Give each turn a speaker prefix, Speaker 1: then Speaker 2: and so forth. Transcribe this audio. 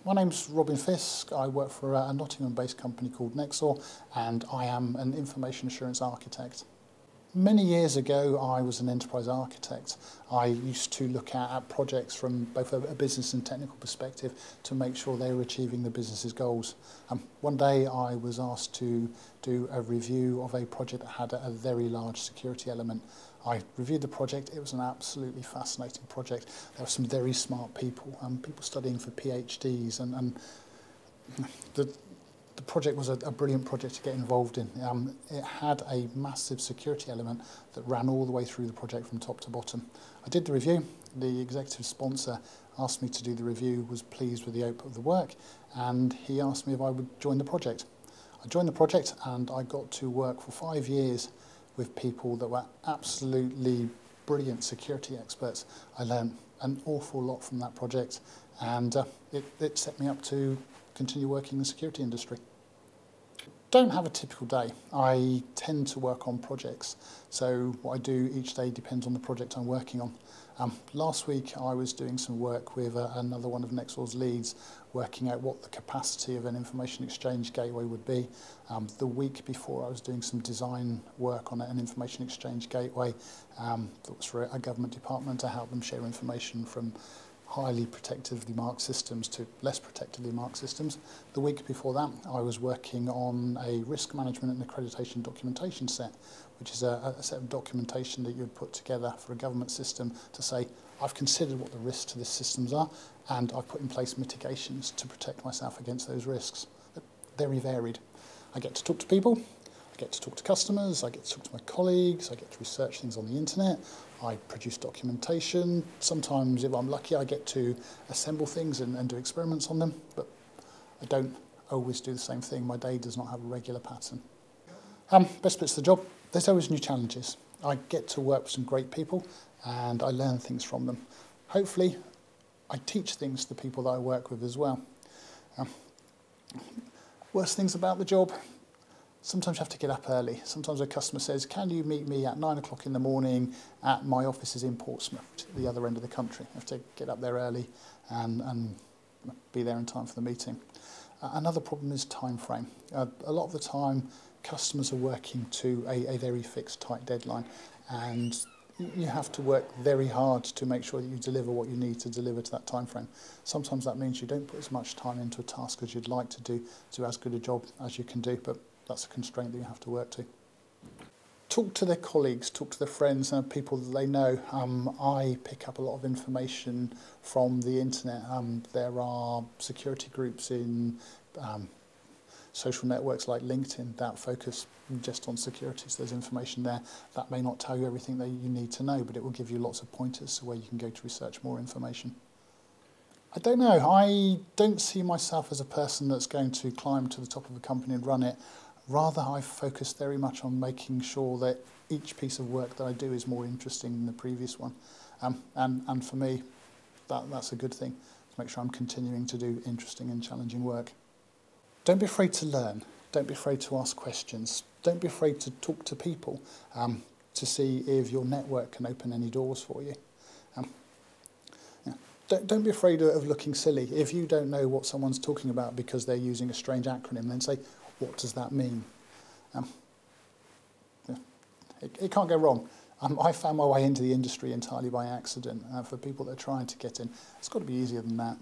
Speaker 1: My name's Robin Fisk. I work for a Nottingham-based company called Nexor, and I am an information assurance architect. Many years ago, I was an enterprise architect. I used to look at projects from both a business and technical perspective to make sure they were achieving the business's goals. One day, I was asked to do a review of a project that had a very large security element. I reviewed the project. It was an absolutely fascinating project. There were some very smart people, people studying for PhDs, and the project was a brilliant project to get involved in. It had a massive security element that ran all the way through the project from top to bottom. I did the review. The executive sponsor asked me to do the review, was pleased with the output of the work, and he asked me if I would join the project. I joined the project and I got to work for 5 years with people that were absolutely brilliant security experts. I learned an awful lot from that project, and it set me up to continue working in the security industry. Don't have a typical day. I tend to work on projects, so what I do each day depends on the project I'm working on. Last week I was doing some work with another one of Nexor's leads, working out what the capacity of an information exchange gateway would be. The week before I was doing some design work on an information exchange gateway that was for a government department to help them share information from highly protectively marked systems to less protectively marked systems. The week before that, I was working on a risk management and accreditation documentation set, which is a set of documentation that you would put together for a government system to say, I've considered what the risks to this systems are, and I've put in place mitigations to protect myself against those risks. They're very varied. I get to talk to people, I get to talk to customers, I get to talk to my colleagues, I get to research things on the internet, I produce documentation. Sometimes, if I'm lucky, I get to assemble things and do experiments on them, but I don't always do the same thing. My day does not have a regular pattern. Best bits of the job, there's always new challenges. I get to work with some great people and I learn things from them. Hopefully, I teach things to the people that I work with as well. Worst things about the job, sometimes you have to get up early. Sometimes a customer says, can you meet me at 9 o'clock in the morning at my offices in Portsmouth, at the other end of the country? I have to get up there early and be there in time for the meeting. Another problem is time frame. A lot of the time, customers are working to a very fixed, tight deadline, and you have to work very hard to make sure that you deliver what you need to deliver to that time frame. Sometimes that means you don't put as much time into a task as you'd like to do as good a job as you can do, but that's a constraint that you have to work to. Talk to their colleagues, talk to their friends and people that they know. I pick up a lot of information from the internet. There are security groups in social networks like LinkedIn that focus just on security, so there's information there. That may not tell you everything that you need to know, but it will give you lots of pointers to where you can go to research more information. I don't know, I don't see myself as a person that's going to climb to the top of a company and run it. Rather, I focus very much on making sure that each piece of work that I do is more interesting than the previous one. And for me, that's a good thing, to make sure I'm continuing to do interesting and challenging work. Don't be afraid to learn. Don't be afraid to ask questions. Don't be afraid to talk to people to see if your network can open any doors for you. Don't be afraid of looking silly. If you don't know what someone's talking about because they're using a strange acronym, then say, what does that mean? It can't go wrong. I found my way into the industry entirely by accident. For people that are trying to get in, it's got to be easier than that.